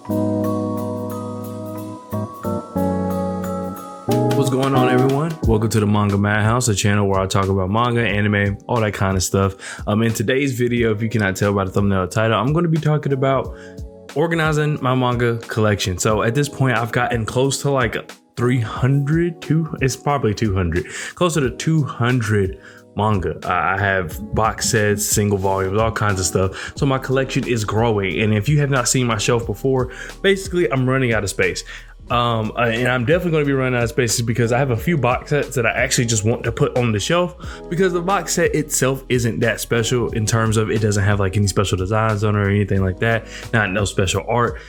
What's going on, everyone? Welcome to the Manga Madhouse, a channel where I talk about manga, anime, all that kind of stuff. In today's video, if you cannot tell by the thumbnail title, I'm going to be talking about organizing my manga collection. So at this point, I've gotten close to like 300, it's probably 200, closer to 200 manga. I have box sets, single volumes, all kinds of stuff. So my collection is growing. And if you have not seen my shelf before, basically I'm running out of space. And I'm definitely going to be running out of spaces because I have a few box sets that I actually just want to put on the shelf because the box set itself isn't that special in terms of it doesn't have like any special designs on it or anything like that. No special art.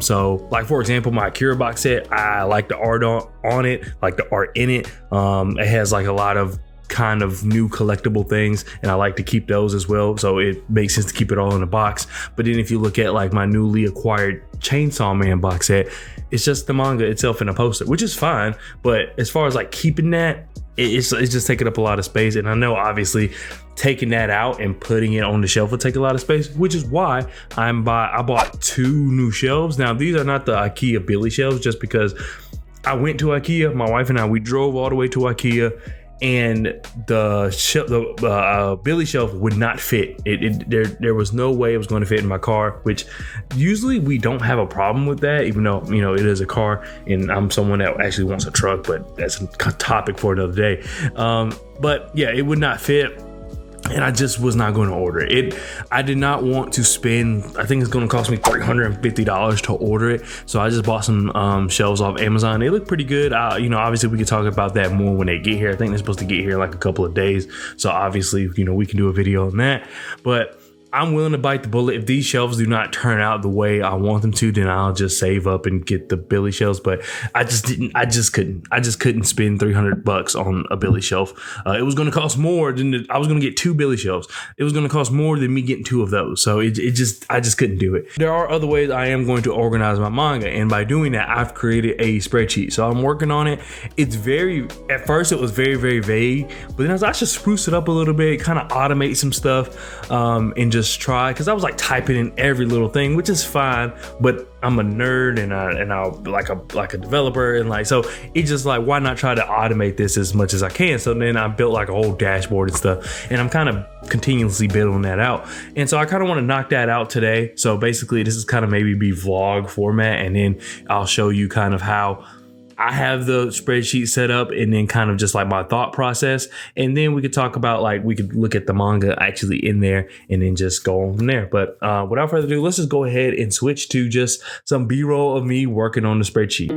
So like, for example, my Akira box set, I like the art on it, like the art in it. It has like a lot of kind of new collectible things, and I like to keep those as well, so it makes sense to keep it all in a box. But then if you look at like my newly acquired Chainsaw Man box set, it's just the manga itself in a poster, which is fine, but as far as like keeping that, it's just taking up a lot of space. And I know obviously taking that out and putting it on the shelf will take a lot of space, which is why I bought 2 new shelves. Now these are not the IKEA Billy shelves, just because I went to IKEA, my wife and I, we drove all the way to IKEA, and the Billy shelf would not fit. There was no way it was going to fit in my car, which usually we don't have a problem with that, even though, you know, it is a car and I'm someone that actually wants a truck, but that's a topic for another day. But yeah, it would not fit. And I just was not going to order it. I did not want to spend, I think it's going to cost me $350 to order it. So I just bought some shelves off Amazon. They look pretty good. You know, obviously we could talk about that more when they get here. I think they're supposed to get here in like a couple of days. So obviously, you know, we can do a video on that. But I'm willing to bite the bullet. If these shelves do not turn out the way I want them to, then I'll just save up and get the Billy shelves. But I just couldn't spend $300 on a Billy shelf. It was going to cost more than I was going to get 2 Billy shelves. It was going to cost more than me getting 2 of those. So I just couldn't do it. There are other ways I am going to organize my manga, and by doing that, I've created a spreadsheet. So I'm working on it. At first it was very, very vague, but then I should spruce it up a little bit, kind of automate some stuff, and just try, because I was like typing in every little thing, which is fine, but I'm a nerd and I like a developer, and like, so it's just like, why not try to automate this as much as I can? So then I built like a whole dashboard and stuff, and I'm kind of continuously building that out. And so I kind of want to knock that out today. So basically this is kind of maybe be vlog format, and then I'll show you kind of how I have the spreadsheet set up, and then kind of just like my thought process. And then we could talk about, like, we could look at the manga actually in there and then just go on from there. But without further ado, let's just go ahead and switch to just some B-roll of me working on the spreadsheet.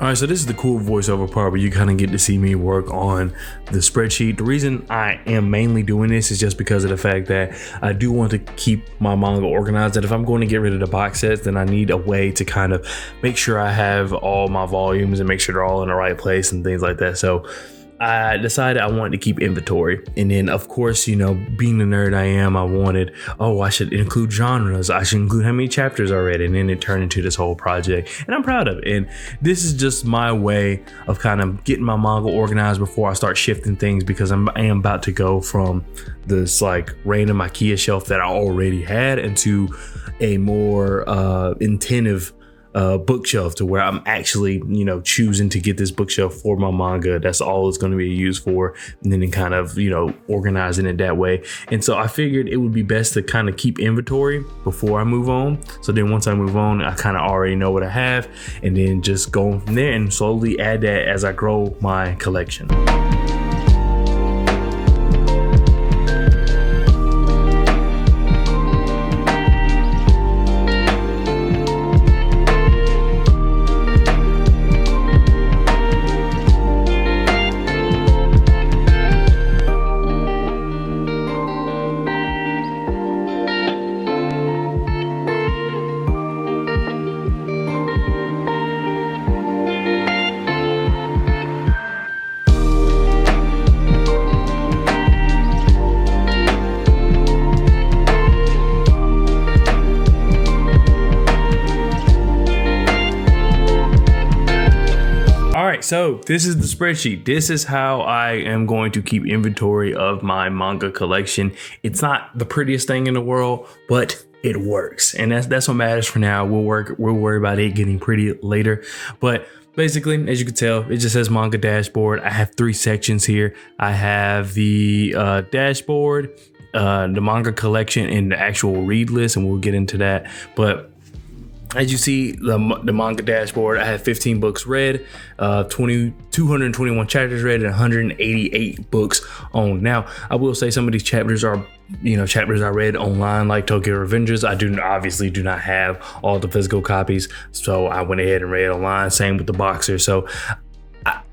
Alright, so this is the cool voiceover part where you kind of get to see me work on the spreadsheet. The reason I am mainly doing this is just because of the fact that I do want to keep my manga organized. And if I'm going to get rid of the box sets, then I need a way to kind of make sure I have all my volumes and make sure they're all in the right place and things like that. So I decided I wanted to keep inventory. And then of course, you know, being the nerd I am, I wanted, I should include genres. I should include how many chapters I read. And then it turned into this whole project, and I'm proud of it. And this is just my way of kind of getting my manga organized before I start shifting things, because I am about to go from this like random IKEA shelf that I already had into a more intensive bookshelf, to where I'm actually, you know, choosing to get this bookshelf for my manga. That's all it's going to be used for, and then kind of, you know, organizing it that way. And so I figured it would be best to kind of keep inventory before I move on. So then once I move on, I kind of already know what I have, and then just go from there and slowly add that as I grow my collection. so this is the spreadsheet. This is how I am going to keep inventory of my manga collection. It's not the prettiest thing in the world, but it works, and that's what matters for now. We'll worry about it getting pretty later, but basically, as you can tell, it just says manga dashboard. I have 3 sections here. I have the dashboard, the manga collection, and the actual read list, and we'll get into that. But as you see, the manga dashboard, I have 15 books read, 221 chapters read, and 188 books owned. Now, I will say some of these chapters are, chapters I read online, like Tokyo Revengers. I obviously do not have all the physical copies, so I went ahead and read online. Same with the boxer. So,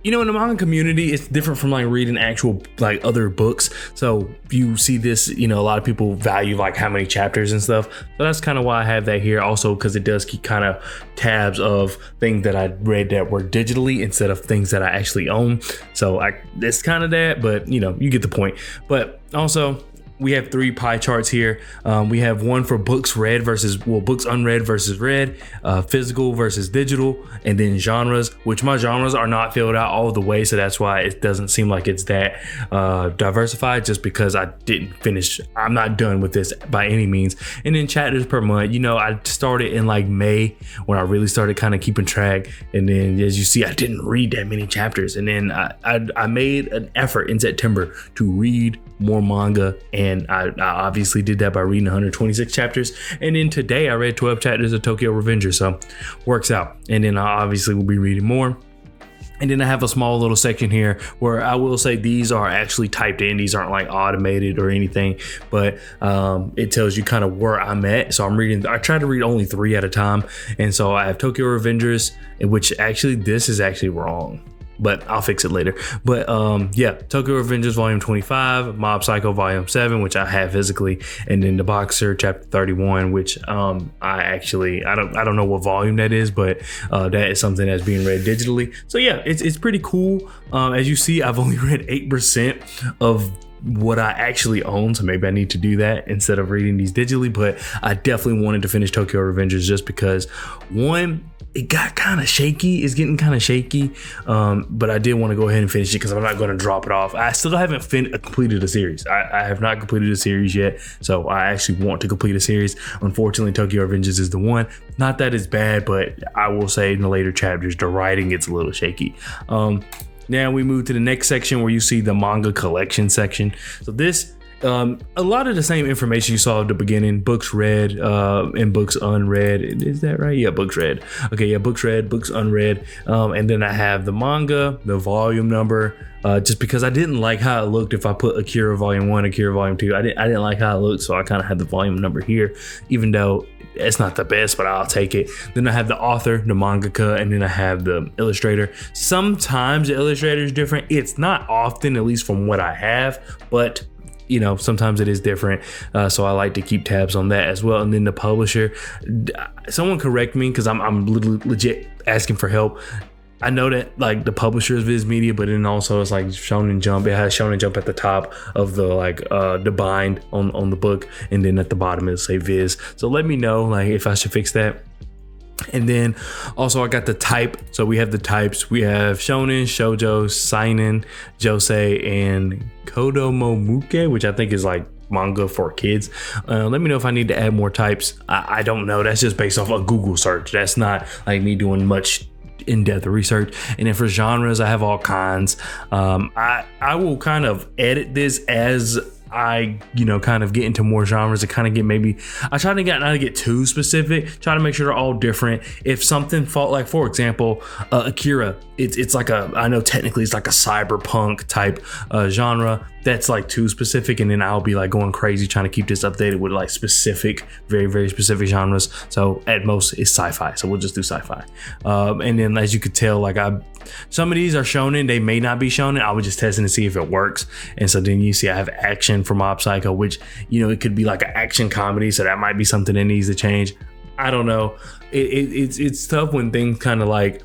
in the manga community, it's different from like reading actual like other books. So you see this, a lot of people value like how many chapters and stuff. So that's kind of why I have that here. Also, because it does keep kind of tabs of things that I read that were digitally instead of things that I actually own. So it's kind of that, but you get the point. But also, we have 3 pie charts here. We have one for books read books unread versus read, physical versus digital, and then genres, which my genres are not filled out all the way. So that's why it doesn't seem like it's that diversified, just because I didn't finish. I'm not done with this by any means. And then chapters per month, I started in like May when I really started kind of keeping track. And then as you see, I didn't read that many chapters. And then I made an effort in September to read more manga, and I obviously did that by reading 126 chapters. And then today I read 12 chapters of Tokyo Revenger, so works out. And then I obviously will be reading more. And then I have a small little section here where I will say these are actually typed in. These aren't like automated or anything, but it tells you kind of where I'm at. So I try to read only 3 at a time. And so I have Tokyo Revengers, which actually this is actually wrong, but I'll fix it later. But Tokyo Revengers Volume 25, Mob Psycho Volume 7, which I have physically, and then The Boxer Chapter 31, which I don't know what volume that is, but that is something that's being read digitally. So yeah, it's pretty cool. As you see, I've only read 8% of what I actually own, so maybe I need to do that instead of reading these digitally. But I definitely wanted to finish Tokyo Revengers just because, one, it got kind of shaky. It's getting kind of shaky, but I did want to go ahead and finish it because I'm not going to drop it off. I still haven't completed a series. I have not completed a series yet, so I actually want to complete a series. Unfortunately, Tokyo Revengers is the one. Not that it's bad, but I will say in the later chapters, the writing gets a little shaky. Now we move to the next section where you see the manga collection section. So this, a lot of the same information you saw at the beginning: books read and books unread. Is that right? Yeah, books read. Okay, yeah, books read, books unread. And then I have the manga, the volume number. Just because I didn't like how it looked if I put Akira Volume 1, Akira Volume 2. I didn't like how it looked, so I kind of had the volume number here, even though it's not the best, but I'll take it. Then I have the author, the mangaka, and then I have the illustrator. Sometimes the illustrator is different. It's not often, at least from what I have, but sometimes it is different. So I like to keep tabs on that as well. And then the publisher, someone correct me because I'm legit asking for help. I know that like the publisher is Viz Media, but then also it's like Shonen Jump. It has Shonen Jump at the top of the the bind on the book, and then at the bottom it'll say Viz. So let me know like if I should fix that. And then also I got the type. So we have the types. We have Shonen, Shoujo, Seinen, Josei, and Kodomomuke, which I think is like manga for kids. Let me know if I need to add more types. I don't know. That's just based off a Google search. That's not like me doing much in-depth research. And then for genres, I have all kinds. I will kind of edit this as I kind of get into more genres to kind of get I try to not to get too specific, try to make sure they're all different. If something like for example Akira, it's like I know technically it's like a cyberpunk type genre that's like too specific, and then I'll be like going crazy trying to keep this updated with like specific, very very specific genres. So at most it's sci-fi, so we'll just do sci-fi. And then as you could tell, like some of these are shonen, they may not be shonen. I was just testing to see if it works. And so then you see I have action for Mob Psycho, which it could be like an action comedy, so that might be something that needs to change. I don't know. It's tough when things kind of like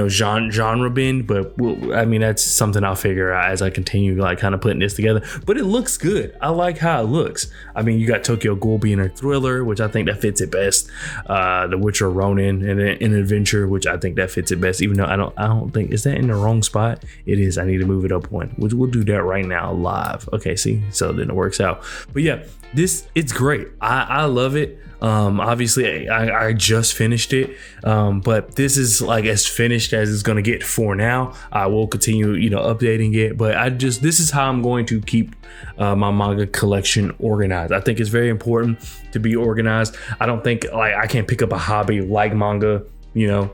genre bend, but I mean, that's something I'll figure out as I continue like kind of putting this together. But it looks good. I like how it looks. I mean, you got Tokyo Ghoul being a thriller, which I think that fits it best. The Witcher Ronin and an adventure, which I think that fits it best. Even though I don't think, is that in the wrong spot? It is. I need to move it up one. We'll do that right now live. Okay, see, so then it works out. But yeah, it's great. I love it. Obviously I just finished it, but this is like as finished as it's gonna get for now. I will continue updating it, but this is how I'm going to keep my manga collection organized. I think it's very important to be organized. I don't think like I can't pick up a hobby like manga,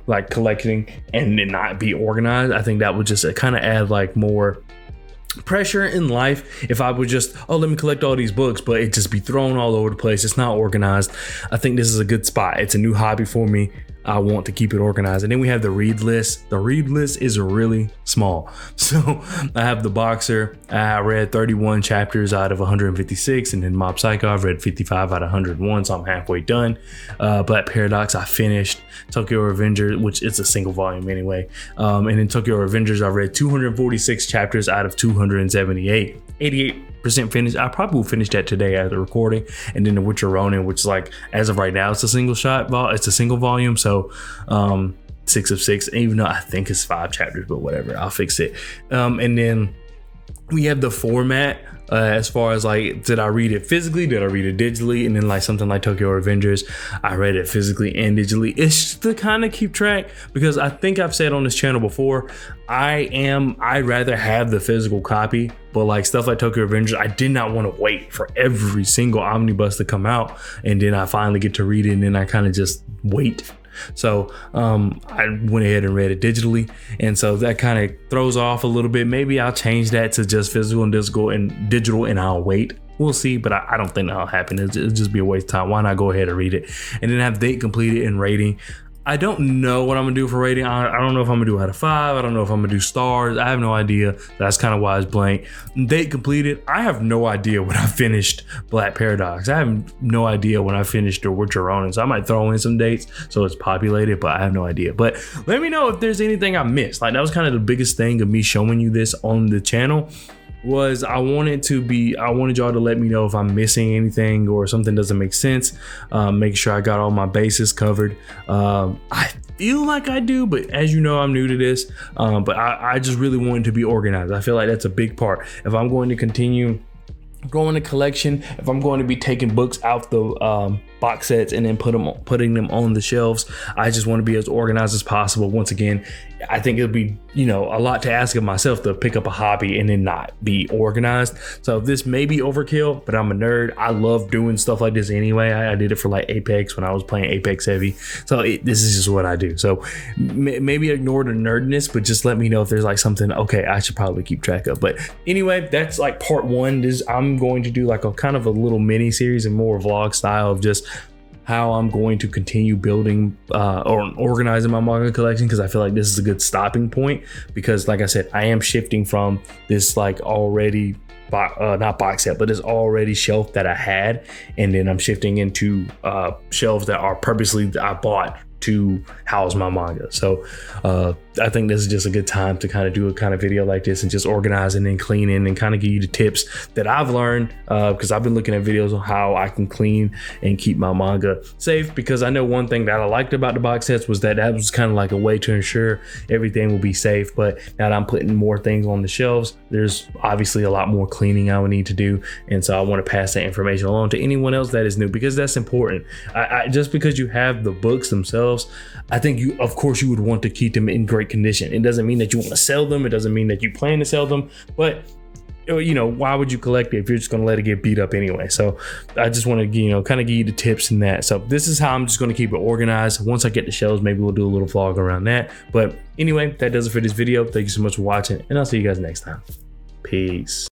like collecting, and then not be organized. I think that would just kind of add like more pressure in life if I would just, let me collect all these books, but it just be thrown all over the place. It's not organized. I think this is a good spot. It's a new hobby for me. I want to keep it organized. And then we have the read list. The read list is really small. So I have the Boxer. I read 31 chapters out of 156, and then Mob Psycho I've read 55 out of 101, so I'm halfway done. Black Paradox I finished. Tokyo Revengers, which is a single volume anyway, and then Tokyo Revengers I read 246 chapters out of 278. 88% finished. I probably will finish that today after recording. And then The Witcher Ronin, which is like, as of right now, it's a single volume. So 6 of 6, even though I think it's 5 chapters, but whatever, I'll fix it. And then we have the format. As far as like, did I read it physically? Did I read it digitally? And then like something like Tokyo Revengers, I read it physically and digitally. It's just to kind of keep track, because I think I've said on this channel before, I'd rather have the physical copy, but like stuff like Tokyo Revengers, I did not want to wait for every single omnibus to come out, and then I finally get to read it, and then I kind of just wait. So I went ahead and read it digitally, and so that kind of throws off a little bit. Maybe I'll change that to just physical and digital, and I'll wait. We'll see, but I don't think that'll happen. It'll just be a waste of time. Why not go ahead and read it and then have date completed and rating? I don't know what I'm gonna do for rating. I don't know if I'm gonna do out of 5. I don't know if I'm gonna do stars. I have no idea. That's kind of why it's blank. Date completed. I have no idea when I finished Black Paradox. I have no idea when I finished The Witcher Ronin. So I might throw in some dates so it's populated, but I have no idea. But let me know if there's anything I missed. Like, that was kind of the biggest thing of me showing you this on the channel. Was I wanted y'all to let me know if I'm missing anything or something doesn't make sense. Make sure I got all my bases covered. I feel like I do, but as you know, I'm new to this. But I just really wanted to be organized. I feel like that's a big part. If I'm going to continue growing the collection, if I'm going to be taking books out the box sets and then putting them on the shelves, I just want to be as organized as possible. Once again, I think it'll be a lot to ask of myself to pick up a hobby and then not be organized. So this may be overkill, but I'm a nerd. I love doing stuff like this anyway. I did it for like Apex when I was playing Apex Heavy. So this is just what I do. So maybe ignore the nerdness, but just let me know if there's like something I should probably keep track of. But anyway, that's like part 1. I'm going to do like a kind of a little mini series and more vlog style of just how I'm going to continue building or organizing my manga collection, because I feel like this is a good stopping point, because like I said, I am shifting from this like already not box set, but this already shelf that I had, and then I'm shifting into shelves that are purposely I bought to house my manga. So I think this is just a good time to kind of do a kind of video like this and just organizing and cleaning and kind of give you the tips that I've learned, because I've been looking at videos on how I can clean and keep my manga safe, because I know one thing that I liked about the box sets was that was kind of like a way to ensure everything will be safe. But now that I'm putting more things on the shelves, there's obviously a lot more cleaning I would need to do, and so I want to pass that information along to anyone else that is new, because that's important. Just because you have the books themselves, I think of course you would want to keep them in great condition. It doesn't mean that you want to sell them. It doesn't mean that you plan to sell them, but why would you collect it if you're just going to let it get beat up anyway? So I just want to, kind of give you the tips in that. So this is how I'm just going to keep it organized. Once I get the shelves, maybe we'll do a little vlog around that. But anyway, that does it for this video. Thank you so much for watching, and I'll see you guys next time. Peace.